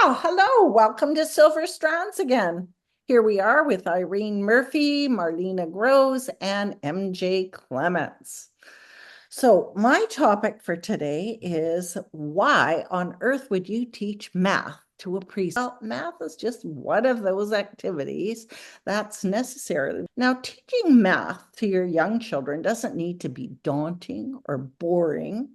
Well, hello, welcome to Silver Strands again. Here we are with Irene Murphy, Marlena Groves, and MJ Clements. So, my topic for today is why on earth would you teach math to a preschool? Well, math is just one of those activities that's necessary. Now, teaching math to your young children doesn't need to be daunting or boring.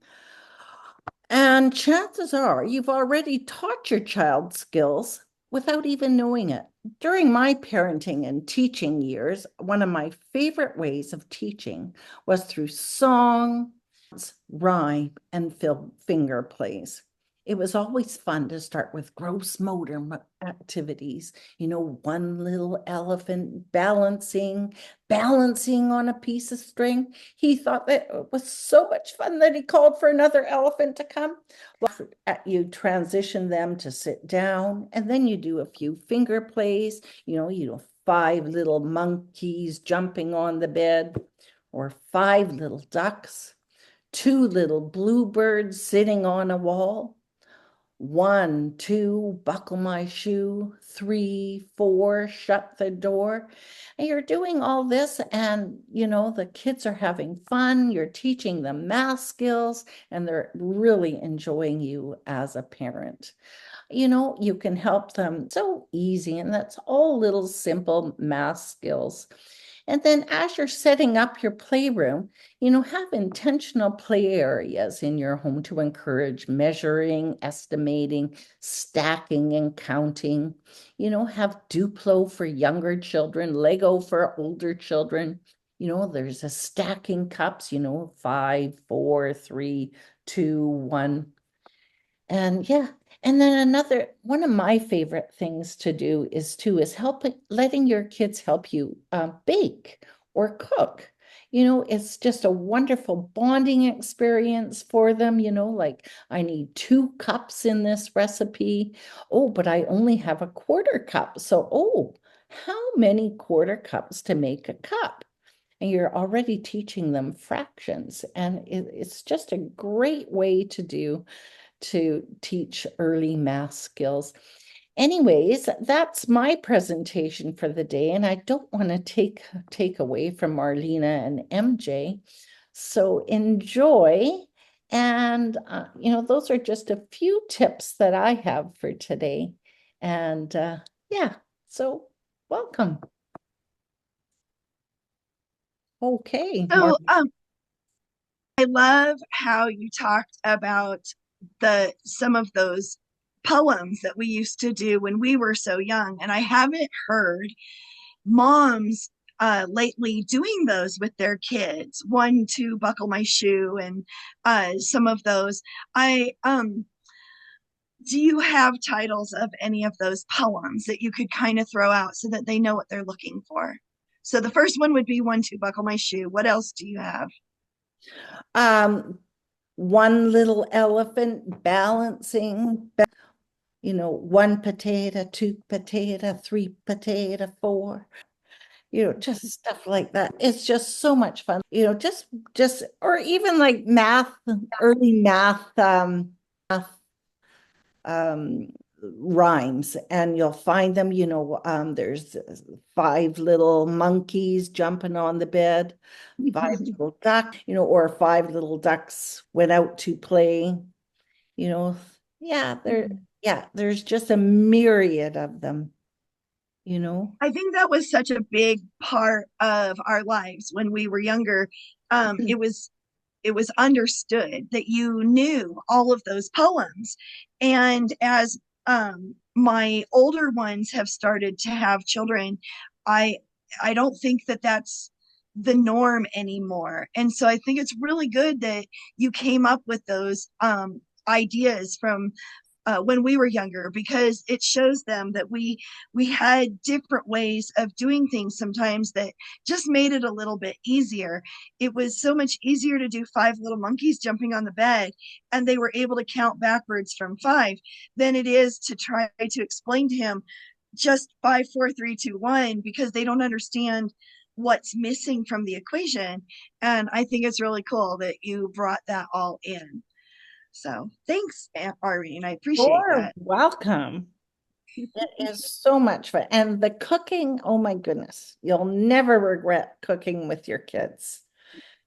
And chances are you've already taught your child skills without even knowing it. During my parenting and teaching years, one of my favorite ways of teaching was through song, rhyme, and finger plays. It was always fun to start with gross motor activities, one little elephant balancing on a piece of string. He thought that it was so much fun that he called for another elephant to come. You transition them to sit down, and then you do a few finger plays, five little monkeys jumping on the bed, or five little ducks, two little bluebirds sitting on a wall. One, two, buckle my shoe. Three, four, shut the door. And you're doing all this, and the kids are having fun. You're teaching them math skills, and they're really enjoying you as a parent. You can help them so easy, and that's all little simple math skills. And then as you're setting up your playroom, have intentional play areas in your home to encourage measuring, estimating, stacking, and counting. Have Duplo for younger children, Lego for older children. There's a stacking cups, five, four, three, two, one. And yeah, and then another one of my favorite things to do is letting your kids help you bake or cook. It's just a wonderful bonding experience for them. Like I need 2 cups in this recipe. Oh, but I only have a quarter cup. So, how many quarter cups to make a cup? And you're already teaching them fractions. And it's just a great way to teach early math skills. Anyways, that's my presentation for the day, and I don't want to take away from Marlena and MJ. So enjoy. And those are just a few tips that I have for today. And yeah, so welcome. Okay, So, I love how you talked about the some of those poems that we used to do when we were so young, and I haven't heard moms lately doing those with their kids. One to buckle my shoe, and some of those. I Do you have titles of any of those poems that you could kind of throw out so that they know what they're looking for? So the first one would be one to buckle my shoe. What else do you have? um, one little elephant balancing, one potato, two potato, three potato, four, just stuff like that. It's just so much fun, or even like math, early um, rhymes, and you'll find them, there's five little monkeys jumping on the bed, five little ducks, or five little ducks went out to play, you know, yeah, there's just a myriad of them, you know. I think that was such a big part of our lives when we were younger. It was understood that you knew all of those poems, and as my older ones have started to have children, I I don't think that that's the norm anymore. And so I think it's really good that you came up with those ideas from when we were younger, because it shows them that we had different ways of doing things sometimes that just made it a little bit easier. It was so much easier to do five little monkeys jumping on the bed, and they were able to count backwards from five, than it is to try to explain to him just five, four, three, two, one, because they don't understand what's missing from the equation. And I think it's really cool that you brought that all in. So thanks, Aunt Irene. I appreciate You're that. welcome. It is so much fun. And the cooking, oh my goodness, you'll never regret cooking with your kids.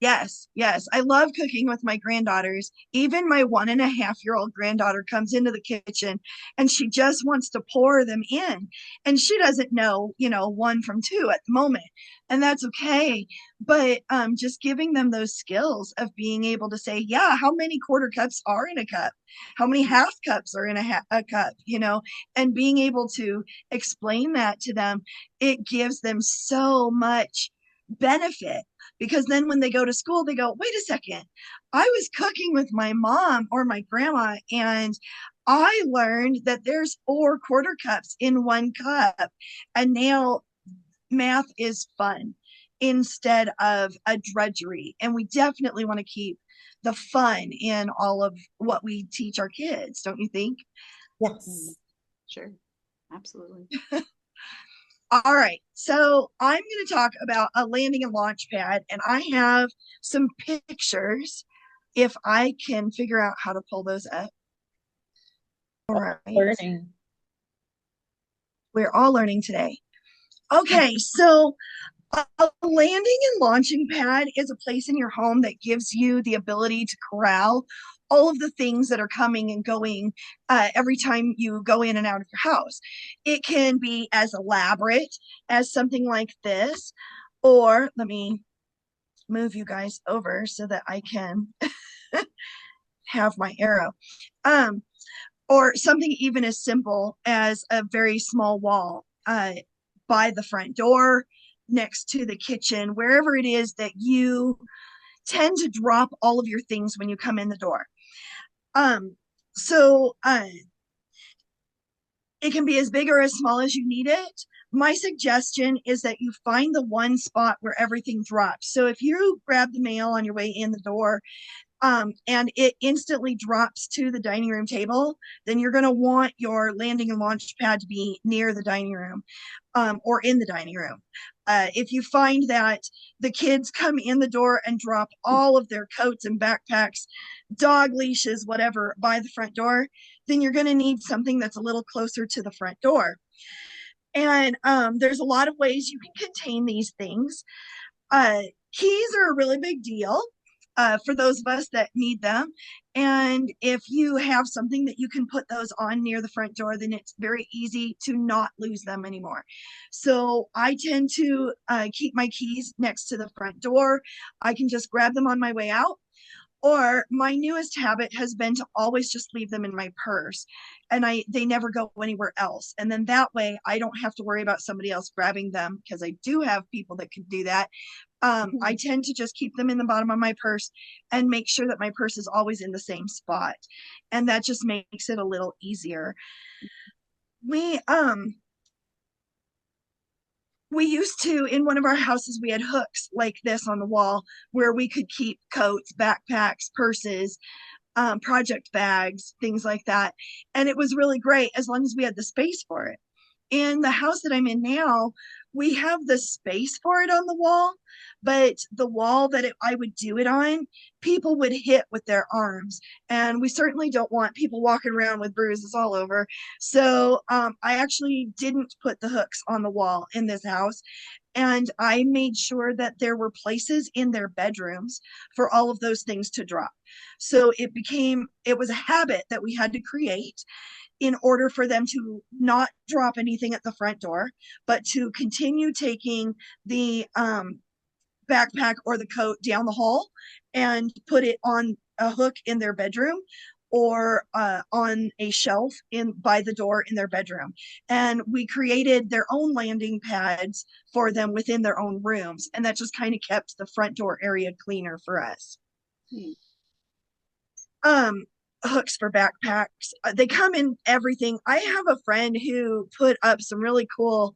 Yes, yes. I love cooking with my granddaughters. Even my 1.5-year-old granddaughter comes into the kitchen and she just wants to pour them in. And she doesn't know, one from two at the moment. And that's okay. But just giving them those skills of being able to say, yeah, how many quarter cups are in a cup? How many half cups are in a cup, and being able to explain that to them, it gives them so much benefit because then when they go to school, they go, wait a second, I was cooking with my mom or my grandma, and I learned that there's 4 quarter cups in 1 cup. And now math is fun instead of a drudgery. And we definitely want to keep the fun in all of what we teach our kids, don't you think? Mm, Yes. sure. Absolutely. All right, so I'm going to talk about a landing and launch pad, and I have some pictures if I can figure out how to pull those up. All right, Learning. we're all learning today. Okay, so a landing and launching pad is a place in your home that gives you the ability to corral all of the things that are coming and going every time you go in and out of your house. It can be as elaborate as something like this, or let me move you guys over so that I can have my arrow. Um, or something even as simple as a very small wall by the front door, next to the kitchen, wherever it is that you tend to drop all of your things when you come in the door. Um, so it can be as big or as small as you need it. My suggestion is that you find the one spot where everything drops. So if you grab the mail on your way in the door, and it instantly drops to the dining room table, then you're going to want your landing and launch pad to be near the dining room, or in the dining room. If you find that the kids come in the door and drop all of their coats and backpacks, dog leashes, whatever, by the front door, then you're going to need something that's a little closer to the front door. And there's a lot of ways you can contain these things. Uh, Keys are a really big deal for those of us that need them. And if you have something that you can put those on near the front door, then it's very easy to not lose them anymore. So I tend to keep my keys next to the front door. I can just grab them on my way out. Or my newest habit has been to always just leave them in my purse, and they never go anywhere else. And then that way I don't have to worry about somebody else grabbing them, because I do have people that can do that. I tend to just keep them in the bottom of my purse and make sure that my purse is always in the same spot. And that just makes it a little easier. We used to, in one of our houses, we had hooks like this on the wall where we could keep coats, backpacks, purses, project bags, things like that. And it was really great as long as we had the space for it. In the house that I'm in now, we have the space for it on the wall, but the wall that I would do it on, people would hit with their arms. And we certainly don't want people walking around with bruises all over. So I actually didn't put the hooks on the wall in this house. And I made sure that there were places in their bedrooms for all of those things to drop. So it was a habit that we had to create in order for them to not drop anything at the front door, but to continue taking the backpack or the coat down the hall and put it on a hook in their bedroom, or on a shelf in by the door in their bedroom. And we created their own landing pads for them within their own rooms, and that just kind of kept the front door area cleaner for us. Hmm. Hooks for backpacks, they come in everything. I have a friend who put up some really cool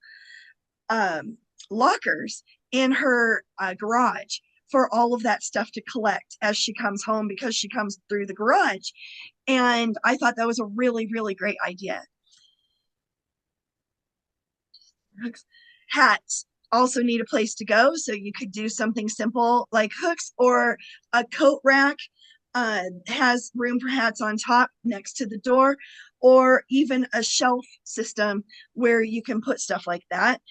lockers in her garage for all of that stuff to collect as she comes home, because she comes through the garage. And I thought that was a really, really great idea. Hats also need a place to go, so you could do something simple like hooks or a coat rack has room for hats on top next to the door, or even a shelf system where you can put stuff like that.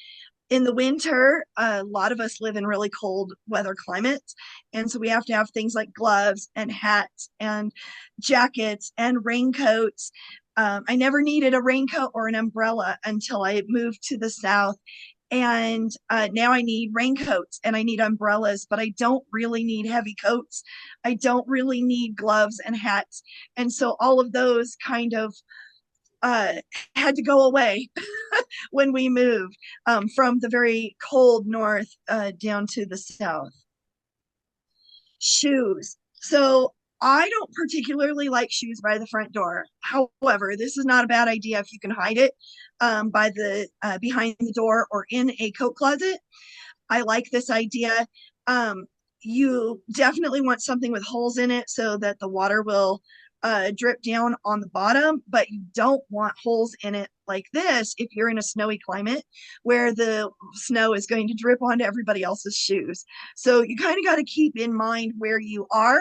In the winter, a lot of us live in really cold weather climates. And so we have to have things like gloves and hats and jackets and raincoats. I never needed a raincoat or an umbrella until I moved to the South. And now I need raincoats and I need umbrellas, but I don't really need heavy coats. I don't really need gloves and hats. And so all of those kind of uh, had to go away when we moved from the very cold north down to the south. Shoes. So I don't particularly like shoes by the front door. However, this is not a bad idea if you can hide it by the behind the door or in a coat closet. I like this idea. You definitely want something with holes in it so that the water will drip down on the bottom, but you don't want holes in it like this if you're in a snowy climate where the snow is going to drip onto everybody else's shoes. So you kind of got to keep in mind where you are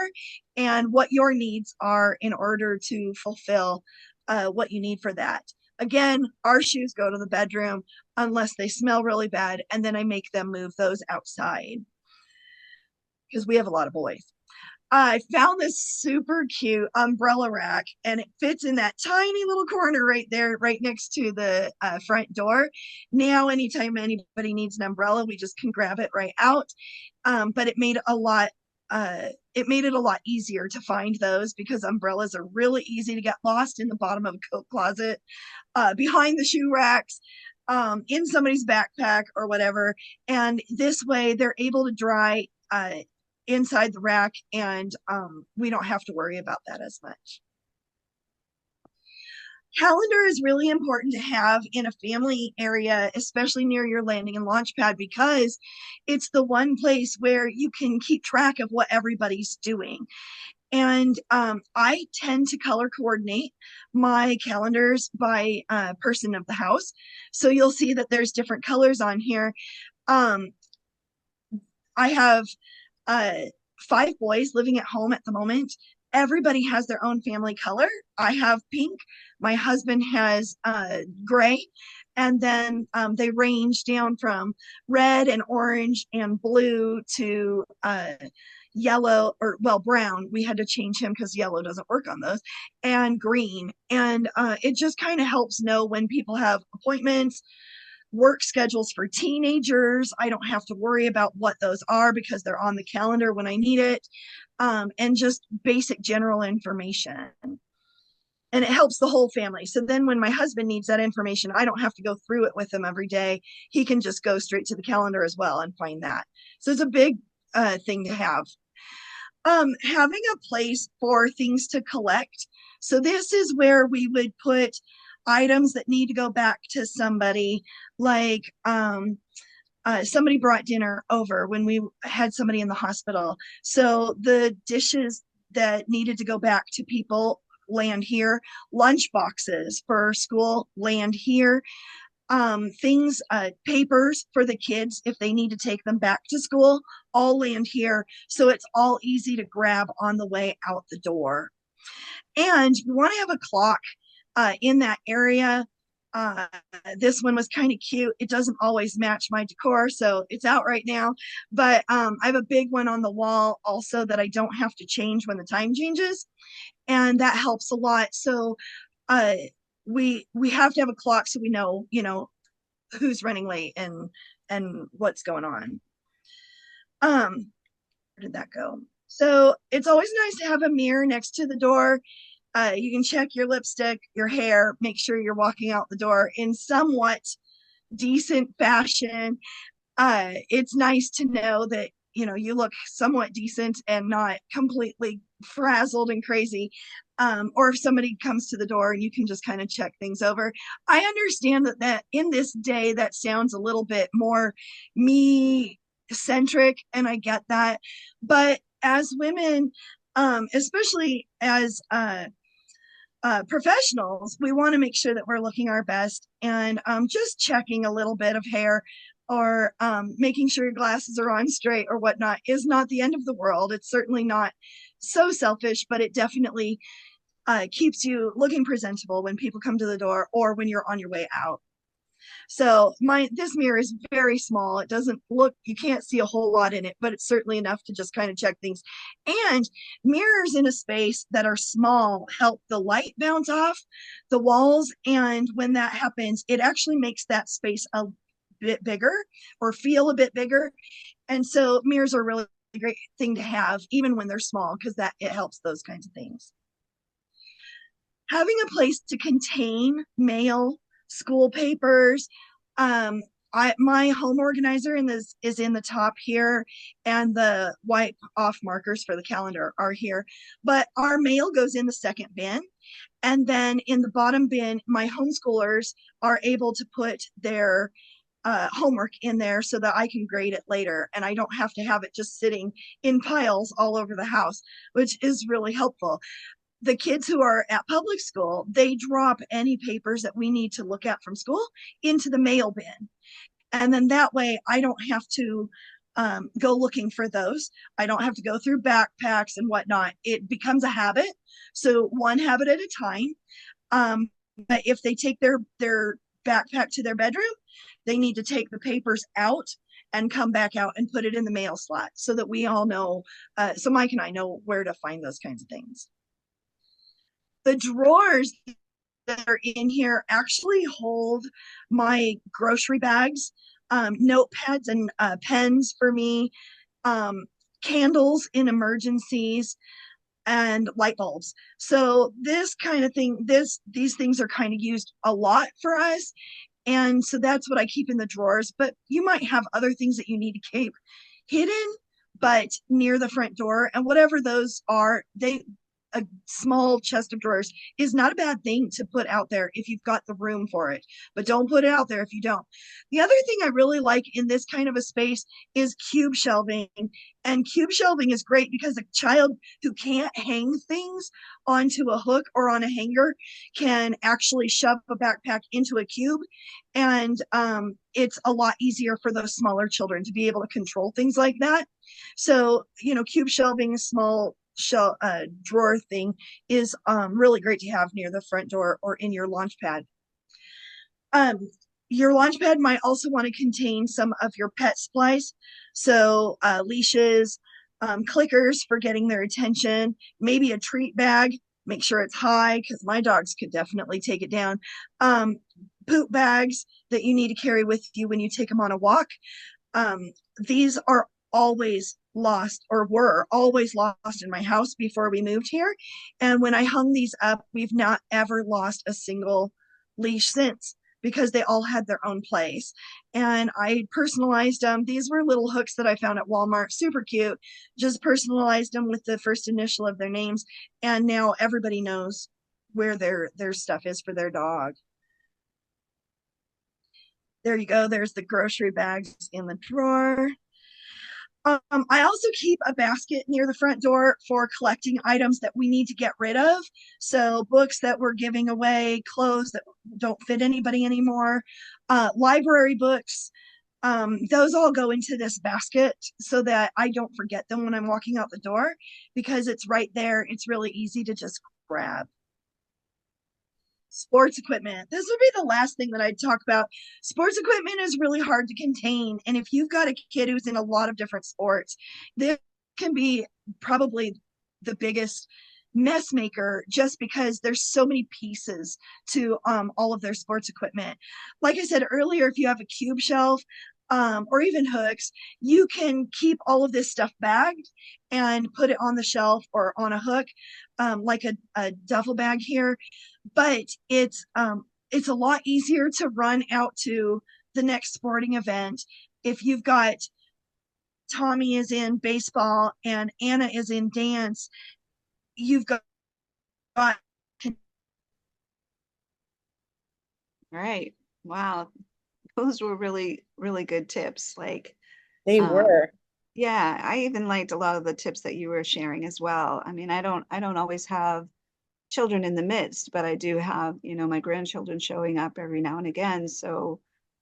and what your needs are in order to fulfill what you need for that. Again, our shoes go to the bedroom unless they smell really bad, and then I make them move those outside because we have a lot of boys. I found this super cute umbrella rack, and it fits in that tiny little corner right there, right next to the front door. Now, anytime anybody needs an umbrella, we just can grab it right out. But it made it a lot easier to find those because umbrellas are really easy to get lost in the bottom of a coat closet, behind the shoe racks, in somebody's backpack or whatever. And this way they're able to dry inside the rack, and we don't have to worry about that as much. Calendar is really important to have in a family area, especially near your landing and launch pad, because it's the one place where you can keep track of what everybody's doing. And I tend to color coordinate my calendars by person of the house. So you'll see that there's different colors on here. I have 5 boys living at home at the moment. Everybody has their own family color. I have pink. My husband has gray. And then they range down from red and orange and blue to yellow, or well, brown. We had to change him because yellow doesn't work on those, and green. And it just kind of helps know when people have appointments, work schedules for teenagers. I don't have to worry about what those are because they're on the calendar when I need it, and just basic general information. And it helps the whole family. So then when my husband needs that information, I don't have to go through it with him every day. He can just go straight to the calendar as well and find that. So it's a big thing to have. Having a place for things to collect. So this is where we would put items that need to go back to somebody, like somebody brought dinner over when we had somebody in the hospital. So the dishes that needed to go back to people land here. Lunch boxes for school land here. Things, papers for the kids if they need to take them back to school, all land here. So it's all easy to grab on the way out the door. And you want to have a clock in that area. This one was kind of cute. It doesn't always match my decor, so it's out right now. But I have a big one on the wall also that I don't have to change when the time changes, and that helps a lot. So we have to have a clock so we know, who's running late and what's going on. Where did that go? So it's always nice to have a mirror next to the door. You can check your lipstick, your hair, make sure you're walking out the door in somewhat decent fashion. It's nice to know that, you look somewhat decent and not completely frazzled and crazy. Or if somebody comes to the door and you can just kind of check things over. I understand that in this day, that sounds a little bit more me centric, and I get that. But as women, especially as professionals, we want to make sure that we're looking our best, and just checking a little bit of hair or making sure your glasses are on straight or whatnot is not the end of the world. It's certainly not so selfish, but it definitely keeps you looking presentable when people come to the door or when you're on your way out. So this mirror is very small. It doesn't look, you can't see a whole lot in it, but it's certainly enough to just kind of check things. And mirrors in a space that are small help the light bounce off the walls. And when that happens, it actually makes that space a bit bigger or feel a bit bigger. And so mirrors are a really great thing to have, even when they're small, because that it helps those kinds of things. Having a place to contain mail, school papers. My home organizer is in the top here, and the wipe off markers for the calendar are here. But our mail goes in the second bin. And then in the bottom bin, my homeschoolers are able to put their homework in there so that I can grade it later. And I don't have to have it just sitting in piles all over the house, which is really helpful. The kids who are at public school, they drop any papers that we need to look at from school into the mail bin. And then that way I don't have to go looking for those. I don't have to go through backpacks and whatnot. It becomes a habit. So one habit at a time. But if they take their backpack to their bedroom, they need to take the papers out and come back out and put it in the mail slot so that we all know, so Mike and I know where to find those kinds of things. The drawers that are in here actually hold my grocery bags, notepads and pens for me, candles in emergencies, and light bulbs. So this kind of thing, these things are kind of used a lot for us. And so that's what I keep in the drawers. But you might have other things that you need to keep hidden, but near the front door. And whatever those are, a small chest of drawers is not a bad thing to put out there if you've got the room for it, but don't put it out there if you don't. The other thing I really like in this kind of a space is cube shelving. And cube shelving is great because a child who can't hang things onto a hook or on a hanger can actually shove a backpack into a cube. And it's a lot easier for those smaller children to be able to control things like that. So, cube shelving, small drawer thing is really great to have near the front door or in your launch pad. Your launch pad might also want to contain some of your pet supplies. So leashes, clickers for getting their attention, maybe a treat bag. Make sure it's high because my dogs could definitely take it down. Poop bags that you need to carry with you when you take them on a walk. These are always lost, or were always lost in my house before we moved here. And when I hung these up, we've not ever lost a single leash since, because they all had their own place. And I personalized them. These were little hooks that I found at Walmart, super cute. Just personalized them with the first initial of their names. And now everybody knows where their stuff is for their dog. There you go. There's the grocery bags in the drawer. I also keep a basket near the front door for collecting items that we need to get rid of. So books that we're giving away, clothes that don't fit anybody anymore, library books. Those all go into this basket so that I don't forget them when I'm walking out the door, because it's right there. It's really easy to just grab. Sports equipment. This would be the last thing that I'd talk about. Sports equipment is really hard to contain. And if you've got a kid who's in a lot of different sports, this can be probably the biggest mess maker, just because there's so many pieces to all of their sports equipment. Like I said earlier, if you have a cube shelf, or even hooks, you can keep all of this stuff bagged and put it on the shelf or on a hook, like a duffel bag here. But it's a lot easier to run out to the next sporting event if you've got Tommy is in baseball and Anna is in dance. You've got Right. Wow. Those were really, really good tips. Like, They um, were. yeah, I even liked a lot of the tips that you were sharing as well. I mean, I don't always have children in the midst, but I do have, my grandchildren showing up every now and again. So,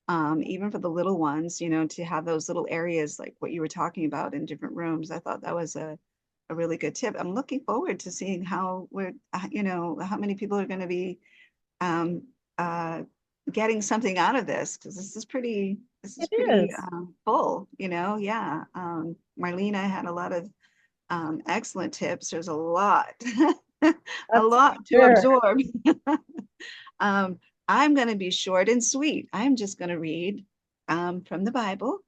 even for the little ones, to have those little areas like what you were talking about in different rooms, I thought that was a a really good tip. I'm looking forward to seeing how we're, how many people are going to be um, uh, getting something out of this, because this is It pretty is. full, yeah. Marlena had a lot of excellent tips. There's a lot, a That's lot to sure. absorb. um, I'm going to be short and sweet. I'm just going to read from the Bible,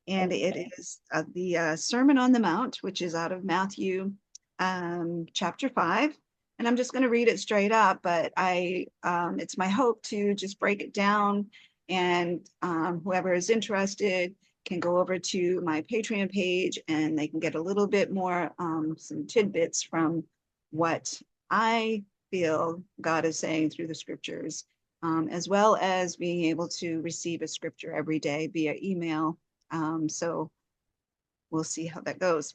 and it is the Sermon on the Mount, which is out of Matthew chapter 5. And I'm just going to read it straight up, but it's my hope to just break it down, and whoever is interested can go over to my Patreon page and they can get a little bit more, some tidbits from what I feel God is saying through the scriptures, as well as being able to receive a scripture every day via email. So we'll see how that goes.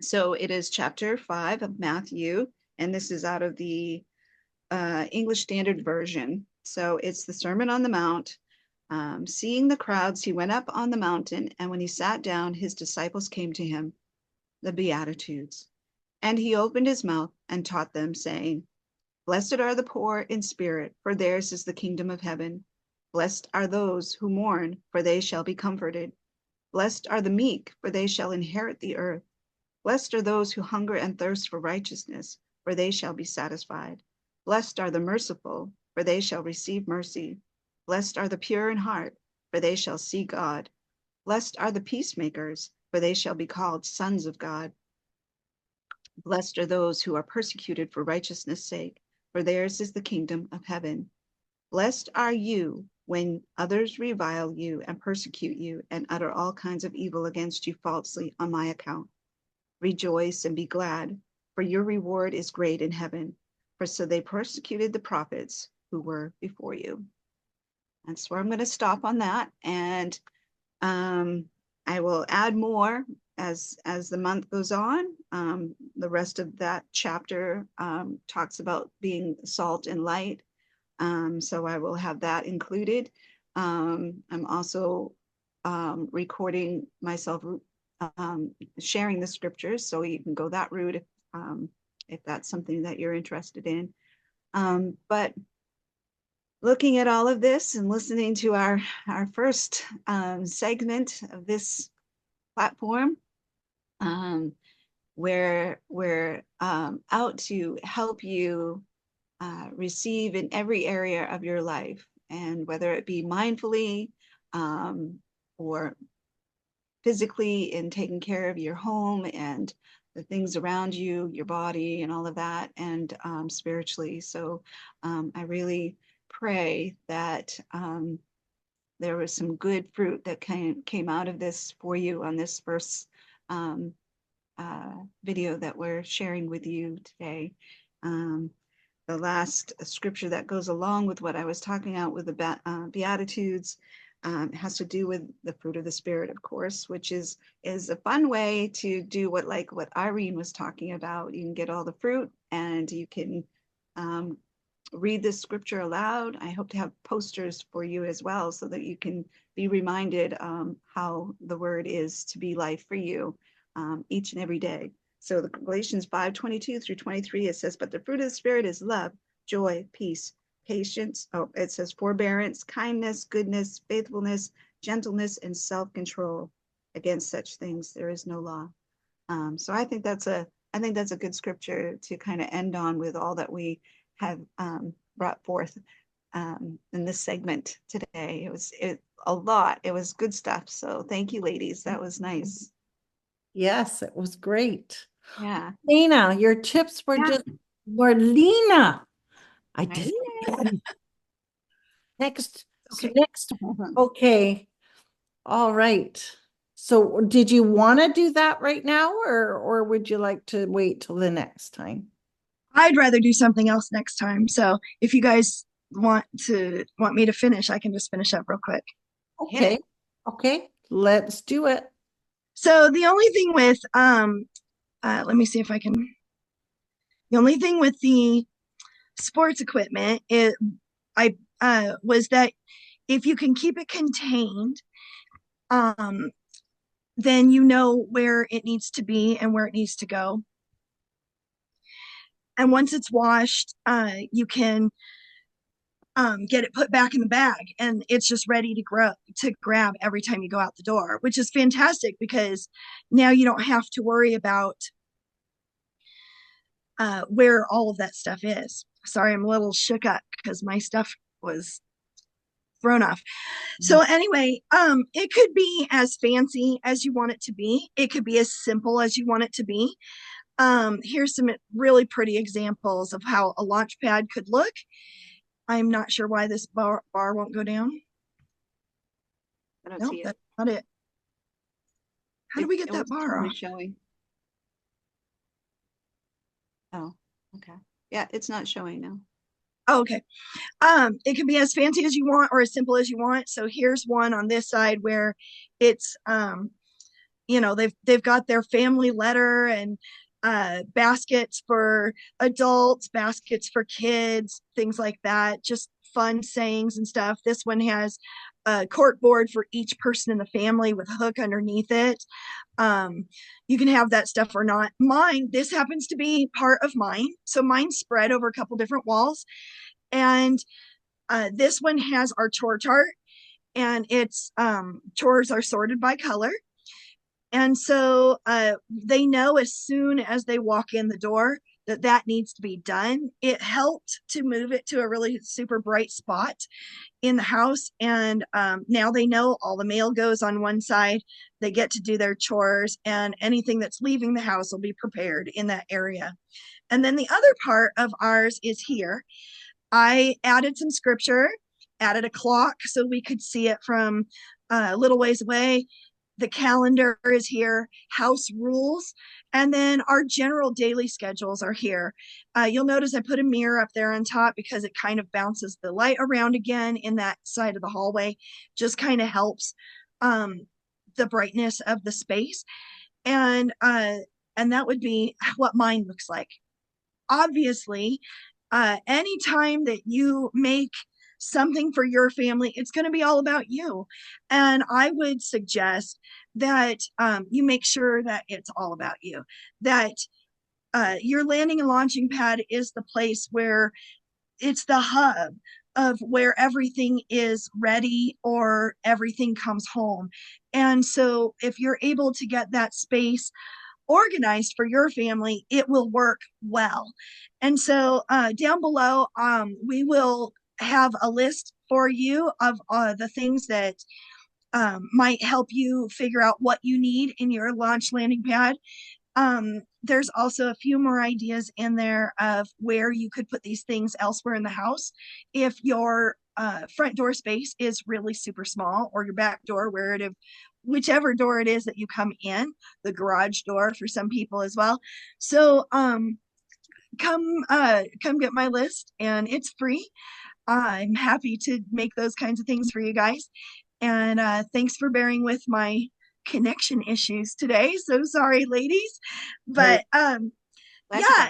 So it is chapter 5 of Matthew, and this is out of the English Standard Version. So it's the Sermon on the Mount. Seeing the crowds, he went up on the mountain, and when he sat down, his disciples came to him, the Beatitudes. And he opened his mouth and taught them, saying, Blessed are the poor in spirit, for theirs is the kingdom of heaven. Blessed are those who mourn, for they shall be comforted. Blessed are the meek, for they shall inherit the earth. Blessed are those who hunger and thirst for righteousness, for they shall be satisfied. Blessed are the merciful, for they shall receive mercy. Blessed are the pure in heart, for they shall see God. Blessed are the peacemakers, for they shall be called sons of God. Blessed are those who are persecuted for righteousness' sake, for theirs is the kingdom of heaven. Blessed are you when others revile you and persecute you and utter all kinds of evil against you falsely on my account. Rejoice and be glad, for your reward is great in heaven, for so they persecuted the prophets who were before you. That's where I'm going to stop on that, and I will add more as the month goes on. The rest of that chapter talks about being salt and light, so I will have that included. I'm also recording myself sharing the scriptures, so you can go that route if that's something that you're interested in. But looking at all of this and listening to our first segment of this platform, where we're out to help you receive in every area of your life, and whether it be mindfully or physically in taking care of your home and the things around you, your body and all of that, and spiritually. So I really pray that there was some good fruit that came out of this for you on this first video that we're sharing with you today. The last scripture that goes along with what I was talking about with the Beatitudes has to do with the fruit of the Spirit, of course, which is a fun way to do what Irene was talking about. You can get all the fruit, and you can read this scripture aloud. I hope to have posters for you as well, so that you can be reminded how the word is to be life for you each and every day. So the Galatians 5:22 through 23, it says, but the fruit of the Spirit is love, joy, peace, patience. Oh, it says forbearance, kindness, goodness, faithfulness, gentleness, and self-control. Against such things there is no law. So I think that's a good scripture to kind of end on with all that we have brought forth in this segment today. It was a lot. It was good stuff. So thank you, ladies. That was nice. Yes, it was great. Yeah. Lena, your tips were Yeah. Marlena. I I did. did. Next. So Okay. next. Okay. All right. So did you want to do that right now, or would you like to wait till the next time? I'd rather do something else next time. So if you guys want me to finish, I can just finish up real quick. Okay. Okay. Let's do it. So the only thing with let me see if I can. The only thing with the sports equipment was that if you can keep it contained, then you know where it needs to be and where it needs to go. And once it's washed, you can get it put back in the bag, and it's just ready to grab every time you go out the door, which is fantastic because now you don't have to worry about where all of that stuff is. Sorry, I'm a little shook up because my stuff was thrown off. So anyway, it could be as fancy as you want it to be. It could be as simple as you want it to be. Here's some really pretty examples of how a launch pad could look. I'm not sure why this bar won't go down. I don't No, see it. that's not it. How do we get It that wasn't bar totally off? showing. Oh, okay. Yeah, it's not showing now. Oh, okay. It can be as fancy as you want or as simple as you want. So here's one on this side where it's you know, they've got their family letter and baskets for adults, baskets for kids, things like that, just fun sayings and stuff. This one has a cork board for each person in the family with a hook underneath it. You can have that stuff or not. Mine, this happens to be part of mine, so mine's spread over a couple different walls. And this one has our chore chart, and it's chores are sorted by color. And so they know as soon as they walk in the door that that needs to be done. It helped to move it to a really super bright spot in the house. And now they know all the mail goes on one side. They get to do their chores, and anything that's leaving the house will be prepared in that area. And then the other part of ours is here. I added some scripture, added a clock so we could see it from a little ways away. The calendar is here, house rules, and then our general daily schedules are here. You'll notice I put a mirror up there on top because it kind of bounces the light around again in that side of the hallway, just kind of helps the brightness of the space. And that would be what mine looks like. Obviously, anytime that you make something for your family, it's going to be all about you. And I would suggest that you make sure that it's all about you, that your landing and launching pad is the place where it's the hub of where everything is ready or everything comes home. And so if you're able to get that space organized for your family, it will work well. And so down below, we will have a list for you of the things that might help you figure out what you need in your launch landing pad. There's also a few more ideas in there of where you could put these things elsewhere in the house. If your front door space is really super small, or your back door, where it, whichever door it is that you come in, the garage door for some people as well. So come get my list, and it's free. I'm happy to make those kinds of things for you guys. And thanks for bearing with my connection issues today. So sorry, ladies. But yeah,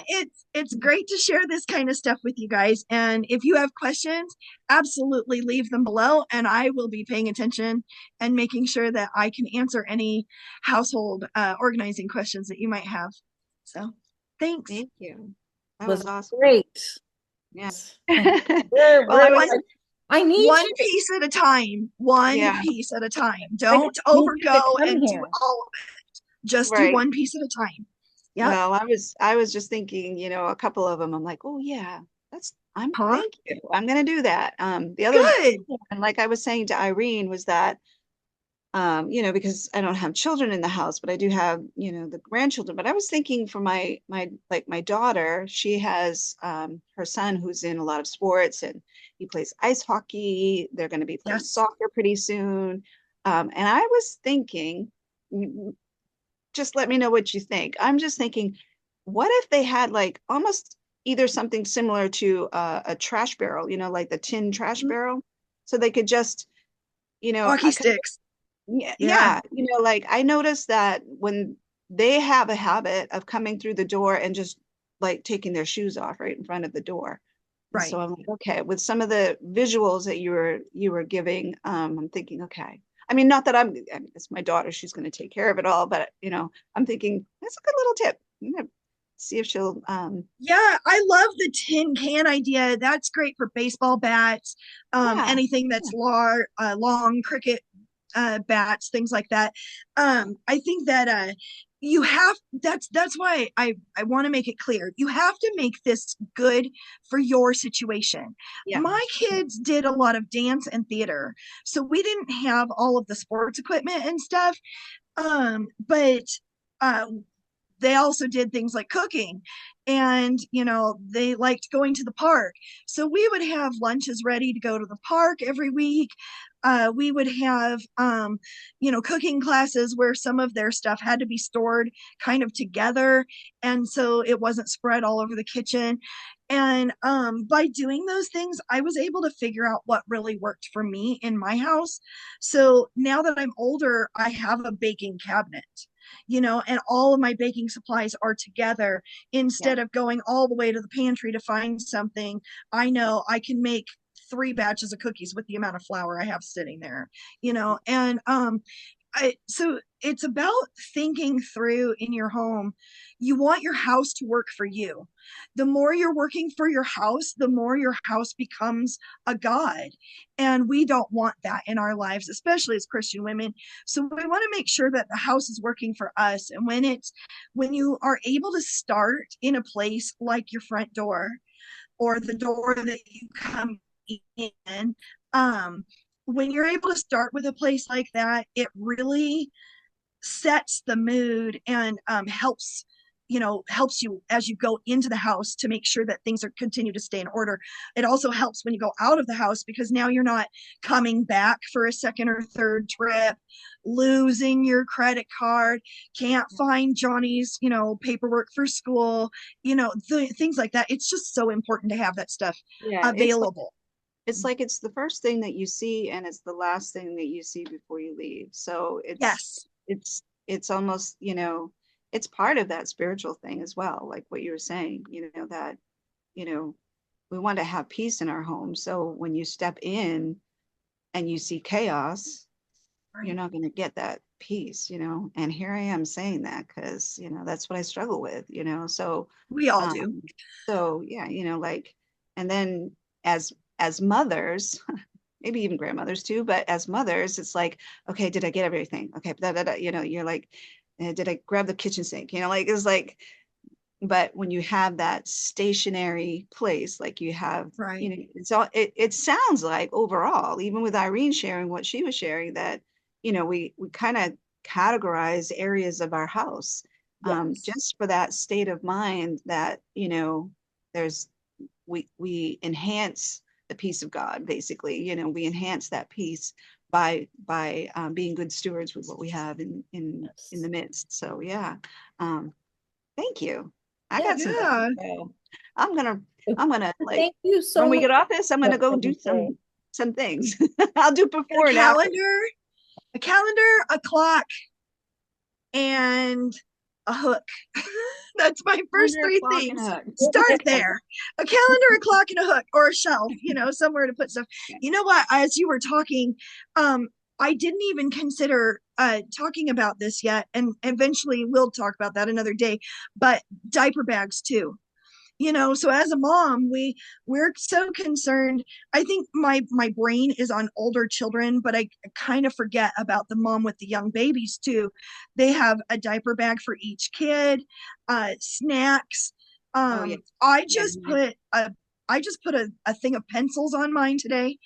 it's great to share this kind of stuff with you guys. And if you have questions, absolutely leave them below, and I will be paying attention and making sure that I can answer any household organizing questions that you might have. So thanks. Thank you. That Was was awesome. great. Yes. We're Well, I was, like, I need One you. piece at a time. One Yeah. piece at a time. I Don't just need you to overgo come and do here. all of it. Just do Right. one piece at a time. Yep. Well, I was just thinking, you know, a couple of them, I'm like, oh yeah, Huh? thank you. I'm gonna do that. The other, Good. and like I was saying to Irene, was that you know, because I don't have children in the house, but I do have, you know, the grandchildren. But I was thinking for my daughter, she has her son who's in a lot of sports, and he plays ice hockey. They're going to be playing Yes. soccer pretty soon. And I was thinking, just let me know what you think. I'm just thinking, what if they had like almost either something similar to a trash barrel, you know, like the tin trash barrel, so they could just, you know, Hockey sticks. yeah, Yeah. yeah, you know, like I noticed that when they have a habit of coming through the door and just like taking their shoes off right in front of the door. And Right. so I'm like, okay, with some of the visuals that you were giving, I'm thinking, okay. I mean, not that I mean, it's my daughter, she's going to take care of it all, but you know, I'm thinking that's a good little tip. see if she'll Yeah, I love the tin can idea. That's great for baseball bats, yeah. anything that's long cricket bats, things like that. I think that you have that's why I want to make it clear. You have to make this good for your situation. Yeah. My kids did a lot of dance and theater, so we didn't have all of the sports equipment and stuff. But uh, they also did things like cooking, and they liked going to the park, so we would have lunches ready to go to the park every week. We would have cooking classes where some of their stuff had to be stored kind of together, and so it wasn't spread all over the kitchen. And by doing those things, I was able to figure out what really worked for me in my house. So now that I'm older, I have a baking cabinet, and all of my baking supplies are together. Yeah. Instead of going all the way to the pantry to find something, I know I can make 3 batches of cookies with the amount of flour I have sitting there, and so it's about thinking through in your home. You want your house to work for you. The more you're working for your house, the more your house becomes a god. And we don't want that in our lives, especially as Christian women. So we want to make sure that the house is working for us. And when you are able to start in a place like your front door or the door that you come in, when you're able to start with a place like that, it really sets the mood and helps you as you go into the house to make sure that things are continue to stay in order. It also helps when you go out of the house, because now you're not coming back for a second or third trip, losing your credit card, can't find Johnny's paperwork for school, things like that. It's just so important to have that stuff Yeah. available. It's the first thing that you see, and it's the last thing that you see before you leave. So Yes. it's almost, it's part of that spiritual thing as well, like what you were saying, that, we want to have peace in our home. So when you step in and you see chaos, you're not going to get that peace, and here I am saying that because, that's what I struggle with, so We all do. yeah, like, and then as mothers, maybe even grandmothers too, but as mothers, it's like, okay, did I get everything? Okay, you're like, did I grab the kitchen sink? Like, it's like, but when you have that stationary place, like you have, Right. it's all, it sounds like overall, even with Irene sharing what she was sharing, that, we kind of categorize areas of our house, Yes. just for that state of mind that, there's, we enhance the peace of God, basically. We enhance that peace by being good stewards with what we have in the midst. So yeah, thank you. I got some things. Yeah. So I'm gonna like, Thank you so when we much. get off this, I'm gonna go do some things. I'll do before and after. A calendar, a clock, and a hook. That's my first Calendar, 3 clock, and things. hook. Start there. A calendar, a clock, and a hook, or a shelf, somewhere to put stuff. You know what? As you were talking, I didn't even consider talking about this yet, and eventually we'll talk about that another day. But diaper bags too. So as a mom, we're so concerned. I think my brain is on older children, but I kind of forget about the mom with the young babies too. They have a diaper bag for each kid, snacks. Oh yeah. I Yeah. just put a thing of pencils on mine today.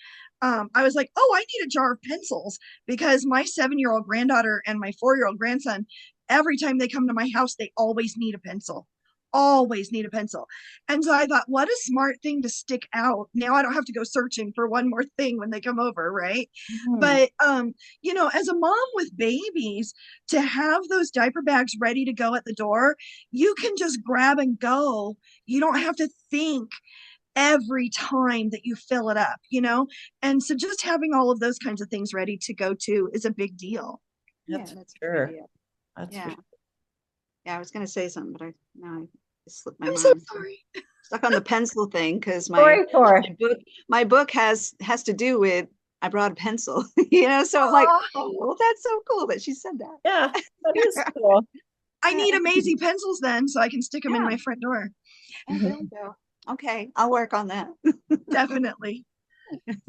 I was like, oh, I need a jar of pencils, because my 7-year-old granddaughter and my 4-year-old grandson, every time they come to my house, they always need a pencil. Always need a pencil. And so I thought, what a smart thing to stick out. Now I don't have to go searching for one more thing when they come over, right? But as a mom with babies, to have those diaper bags ready to go at the door, you can just grab and go. You don't have to think every time that you fill it up, And so just having all of those kinds of things ready to go to is a big deal. Yeah, That's that's a good sure. idea. That's Yeah. for Yeah, I was gonna say something, but now it slipped my I'm so mind. sorry. Stuck on the pencil thing because Sorry for it. my book has to do with, I brought a pencil, so I'm like, Aw. oh, well, that's so cool that she said that. Yeah, that is cool. I need amazing pencils then, so I can stick them in Yeah. my front door. Oh, there we go. Okay, I'll work on that. Definitely.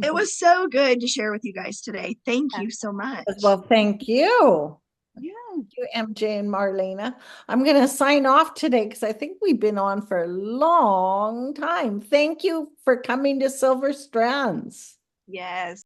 It was so good to share with you guys today. Thank Yeah. you so much. Well, thank you. Yeah. Thank you, MJ and Marlena. I'm going to sign off today because I think we've been on for a long time. Thank you for coming to Silver Strands. Yes.